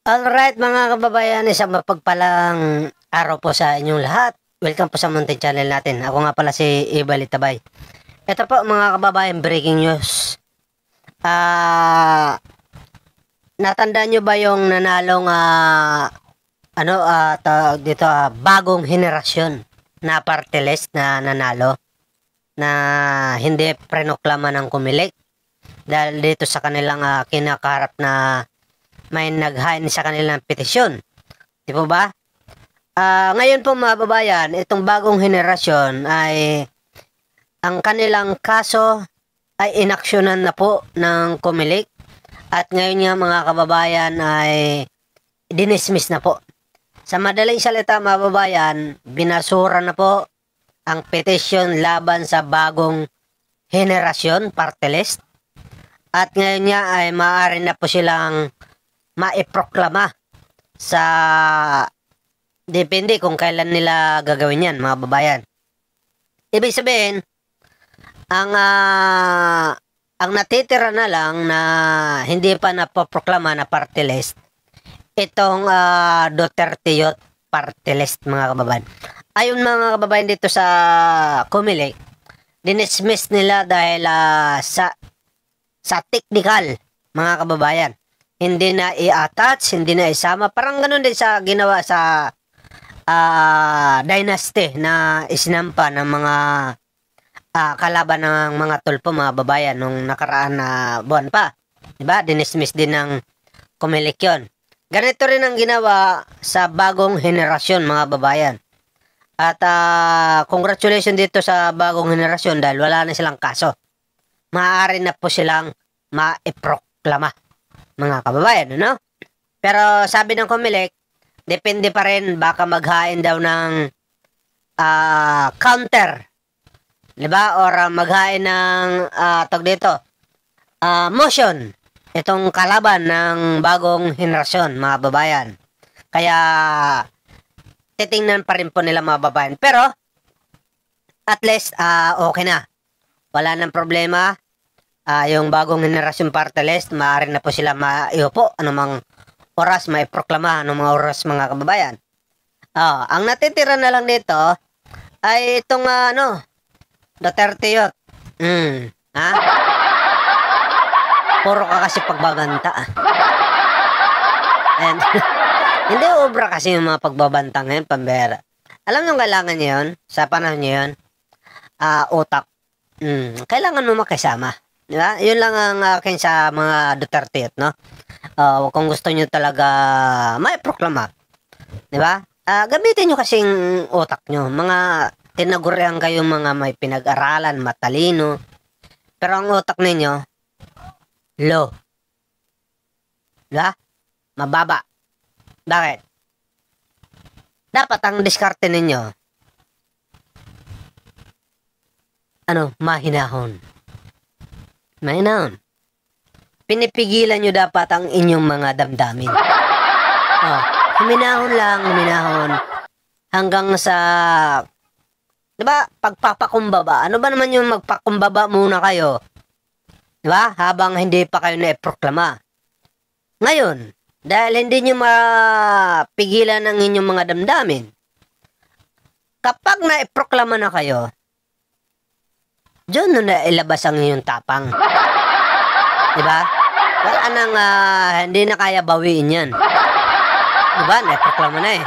Alright mga kababayan, isang mapagpalang araw po sa inyong lahat. Welcome po sa Mountain Channel natin. Ako nga pala si Ibali Tabay. Ito po mga kababayan, breaking news. Natandaan nyo ba yung nanalong tawag dito, bagong henerasyon na party list na nanalo na hindi prenoklama ng kumilik dahil dito sa kanilang kinakaharap na may naghain sa kanilang petisyon. Di po ba? Ngayon po mga babayan, itong bagong henerasyon ay ang kanilang kaso ay inaksyonan na po ng Comelec at ngayon nga mga kababayan ay dinismiss na po. Sa madaling salita mga babayan, binasura na po ang petisyon laban sa bagong henerasyon party list at ngayon nga ay maaari na po silang maiproklama sa depende kung kailan nila gagawin yan mga babayan. Ibig sabihin, ang natitira na lang na hindi pa napoproklama na party list, itong Duterte Youth party list mga kababayan. Ayon mga kababayan dito sa Comelec, dinismiss nila dahil sa technical mga kababayan. Hindi na i-attach, hindi na isama. Parang ganun din sa ginawa sa dynasty na isinampa ng mga kalaban ng mga tulpo, mga babayan, nung nakaraan na buwan pa. Diba? Dinismiss din ng Comelec yun. Ganito rin ang ginawa sa bagong henerasyon, mga babayan. At congratulations dito sa bagong henerasyon dahil wala na silang kaso. Maaari na po silang maiproklama mga kababayan, ano? Pero sabi ng Comelec, depende pa rin, baka maghain daw ng counter, diba? Or maghain ng tawag dito, motion, itong kalaban ng bagong henerasyon, mga babayan. Kaya titingnan pa rin po nila mga babayan. Pero at least okay na. Wala nang problema. Yung bagong henerasyon party list, maaari na po sila maiupo anumang oras, maiproklama anumang oras mga kababayan. Ang natitira na lang dito ay itong Duterte Youth. Puro ka kasi pagbabanta. And hindi obra kasi yung mga pagbabanta ngayon, pambera. Alam nyo kailangan nyo yun, sa panahon nyo yun, utak. Kailangan mo makisama. Diba? Yun lang ang akin sa mga Duterte, no? Kung gusto nyo talaga may proklama, diba? Gamitin nyo kasing utak nyo. Mga tinagurihan kayo mga may pinag-aralan, matalino. Pero ang utak ninyo, low. Diba? Mababa. Bakit? Dapat ang diskarte ninyo, mahinahon. Mahinahon. Pinipigilan nyo dapat ang inyong mga damdamin. Huminahon lang, huminahon. Hanggang sa, diba, pagpapakumbaba. Ano ba naman yung magpakumbaba muna kayo? Diba? Habang hindi pa kayo na-proklama. Ngayon, dahil hindi nyo mapigilan ang inyong mga damdamin, kapag na-proklama na kayo, diyan na ilabas ang inyong tapang. Diba? Wala nang hindi na kaya bawiin yan. Diba? Naproklama na eh.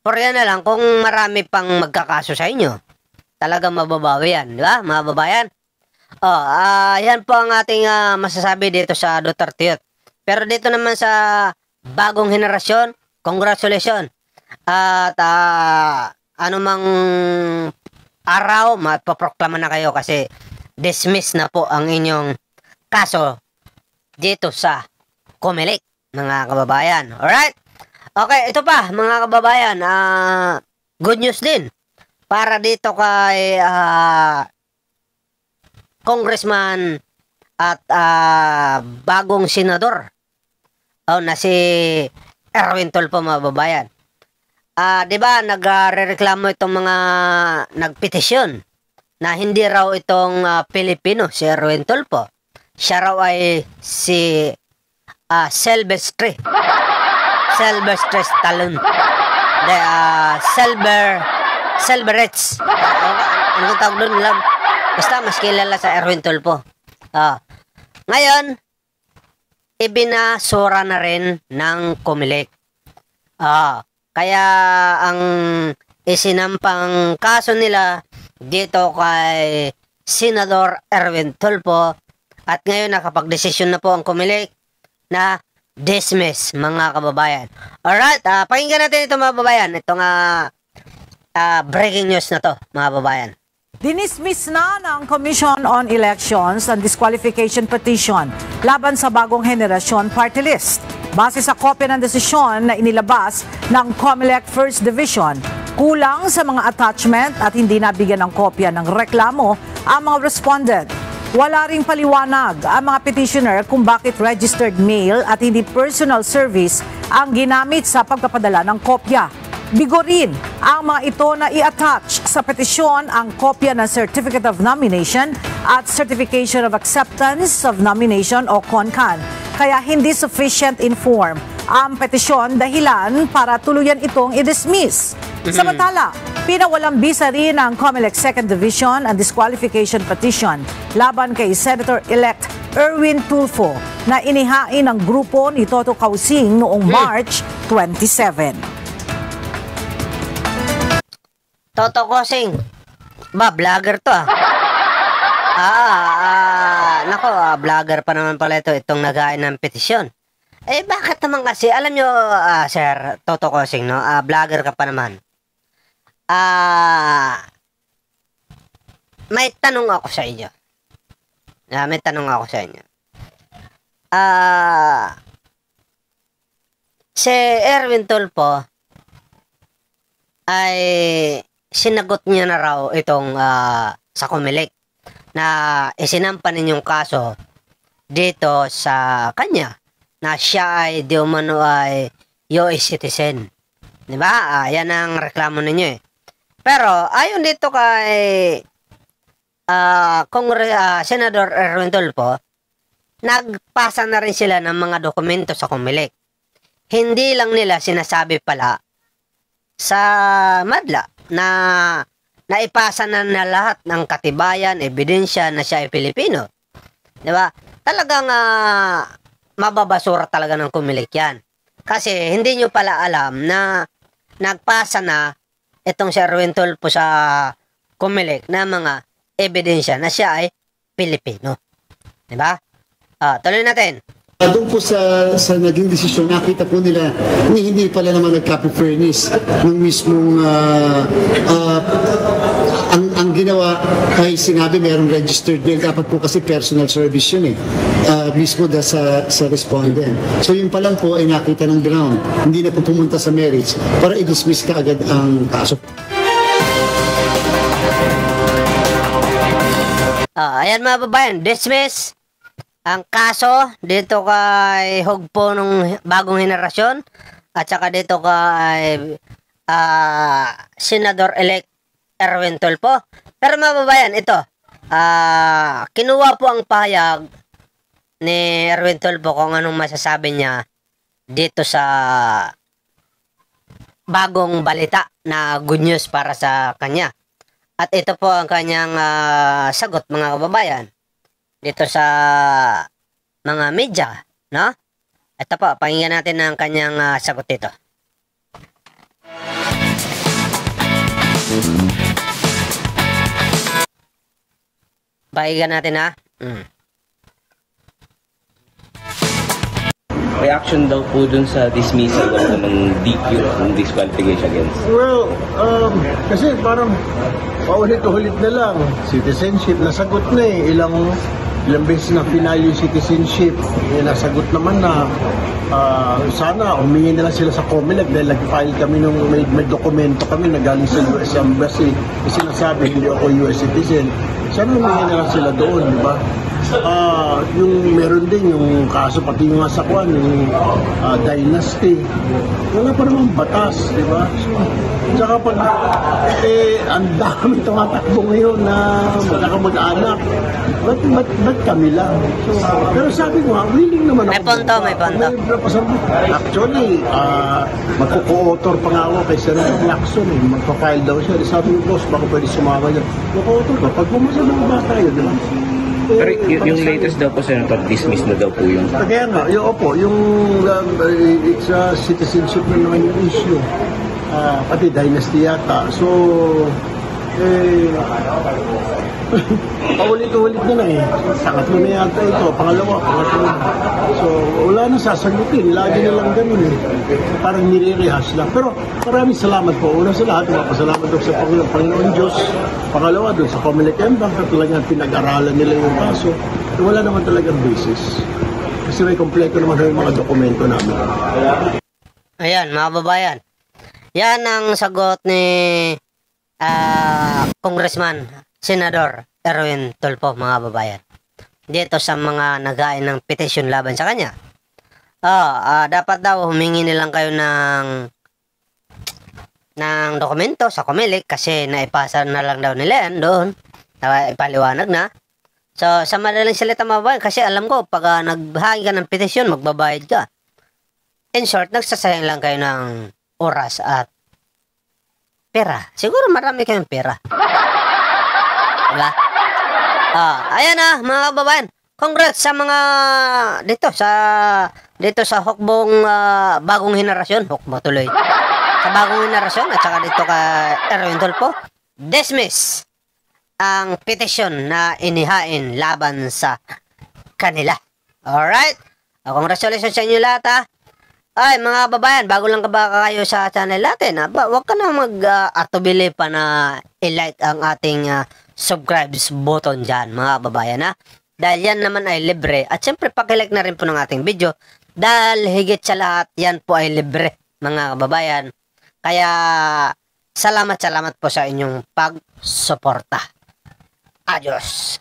Por yan na lang, kung marami pang magkakaso sa inyo, talagang mababawi yan. Diba? Mga babayan? Yan po ang ating masasabi dito sa Duterte Youth. Pero dito naman sa bagong henerasyon, congratulations. At anumang araw, mapaproklama na kayo kasi dismiss na po ang inyong kaso dito sa Comelec, mga kababayan. Alright? Okay, ito pa, mga kababayan, good news din para dito kay congressman at bagong senador na si Erwin Tulfo, mga kababayan. Diba, nagrereklamo itong mga nagpetisyon na hindi raw itong Pilipino, si Erwin Tulfo. Siya raw ay si Sylvester Stallone. Hindi, Silverets. Ano tawag doon? Basta mas kilala sa Erwin Tulfo. Ngayon, ibinasura na rin ng Comelec. Kaya ang isinampang kaso nila dito kay Senador Erwin Tulfo, at ngayon nakapag-desisyon na po ang Comelec na dismiss, mga kababayan. Alright, pakinggan natin ito, mga kababayan. Itong breaking news na to, mga kababayan. Dinismiss na ng Commission on Elections ang disqualification petition laban sa Bagong Henerasyon Party List. Base sa kopya ng desisyon na inilabas ng COMELEC First Division, kulang sa mga attachment at hindi nabigyan ng kopya ng reklamo ang mga respondent. Wala ring paliwanag ang mga petitioner kung bakit registered mail at hindi personal service ang ginamit sa pagpapadala ng kopya. Bigo rin ang mga ito na i-attach sa petisyon ang kopya ng Certificate of Nomination at Certification of Acceptance of Nomination o CONCAN. Kaya hindi sufficient in form ang petisyon dahilan para tuluyan itong i-dismiss. Samantala, pinawalang bisa rin ng COMELEC Second Division ang disqualification petition laban kay Senator-elect Erwin Tulfo na inihain ng grupo ni Toto Causing noong March 27. Toto Causing, vlogger to nako, vlogger pa naman pala ito, itong naghain ng petisyon. Bakit naman kasi, alam nyo, Sir Toto Causing, no? Vlogger ka pa naman. May tanong ako sa inyo. Si Erwin Tulfo ay sinagot niya na raw itong sa Comelec na isinampa ninyong kaso dito sa kanya na siya ay di umano ay US citizen. Diba? Yan ang reklamo ninyo eh. Pero ayon dito kay Senador Erwin Tulfo, nagpasa na rin sila ng mga dokumento sa Comelec. Hindi lang nila sinasabi pala sa madla na naipasa na lahat ng katibayan, ebidensya na siya ay Pilipino. Diba? Talagang mababasura talaga ng Comelec yan. Kasi hindi nyo pala alam na nagpasa na itong si Erwin Tulfo sa Comelec na mga ebidensya na siya ay Pilipino. Diba? Tuloy natin. Doon po sa naging desisyon, nakita po nila hindi pala naman nag-copy fairness ng mismong ang ginawa ay sinabi mayroong registered mail. Dapat po kasi personal service yun mismo sa respondent. So yun pa lang po ay nakita ng ground. Hindi na po pumunta sa merits para i-dismiss ka agad ang kaso. Ayan mga babayan, dismiss ang kaso dito kay Hugpo ng Bagong Henerasyon at saka dito kay Senador-elect Erwin Tulfo. Pero mga babayan, ito, kinuha po ang pahayag ni Erwin Tulfo kung anong masasabi niya dito sa bagong balita na good news para sa kanya. At ito po ang kanyang sagot, mga kababayan, dito sa mga media, no? Ito po, pakinggan natin ang kanyang sagot dito. Pakinggan natin, ha? Reaction daw po dun sa dismissal ng DQ, ng disqualification against. Well, kasi parang paulit-ulit na lang. Citizenship, nasagot na eh. Ilang beses na final yung citizenship. Nasagot naman na sana humingi na lang sila sa COMELEC dahil nag-file kami nung may dokumento kami na galing sa US Embassy. Kasi sinasabi, hindi ako US citizen. Sana humingi na lang sila doon, di ba? yung meron din yung kaso pati yung sa kwan, yung dynasty. Wala pa namang batas, di ba? So, tsaka pag ang dami tumatakbo ngayon na magkakamag-anak. Ba't kami lang? So, pero sabi ko willing naman ako. May punto, may punto. Actually, magko-co-author pa nga ako kay Senator Lacson. Magpa-file daw siya. Sabi ko, boss, baka pwede sumama dyan. Magko-author ka. Pag bumasa ng bata yun, di ba? Pero yung latest daw po, Senator, dismiss na daw po yung... Kaya nga, yung it's a citizenship na naman yung issue. Pati dynasty yata. So, paulit-ulit na eh. Pangatlo na yata ito. Pangalawa, pangatlo. So, wala na sasagutin. Lagi na lang ganun eh. Parang nire-rehash lang. Pero maraming salamat po. Una sa lahat, pasalamat doon sa Panginoon Diyos. Pangalawa, doon sa Comelec Bank na talagang pinag-aralan nila yung kaso. Wala naman talagang basis. Kasi may kompleto naman yung mga dokumento namin. Ayan, mga babayan. Yan ang sagot ni Congressman Senador Erwin Tulfo, mga babayan. Dito sa mga naghain ng petition laban sa kanya. Dapat daw humingi nilang kayo ng dokumento sa Comelec kasi naipasa na lang daw nila yan doon. Ipaliwanag na. So, sa madaling salita, mga babayan, kasi alam ko, pag naghain ka ng petition, magbabayad ka. In short, nagsasayang lang kayo ng oras at pera. Siguro marami kayong pera. Diba? Ayan mga kababayan. Congrats sa mga dito sa hukbong bagong henerasyon. Hukbo tuloy. Sa bagong henerasyon at saka dito ka Erwin Tulfo. Dismiss ang petition na inihain laban sa kanila. Alright? Congratulations sa inyo lahat Ay, mga babayan, bago lang ka ba kayo sa channel natin, huwag ka na mag-atubili pa na i-like ang ating subscribe button dyan, mga babayan, Dahil yan naman ay libre. At syempre, pakilike na rin po ng ating video. Dahil higit sa lahat, yan po ay libre, mga babayan. Kaya, salamat po sa inyong pagsuporta. Adios!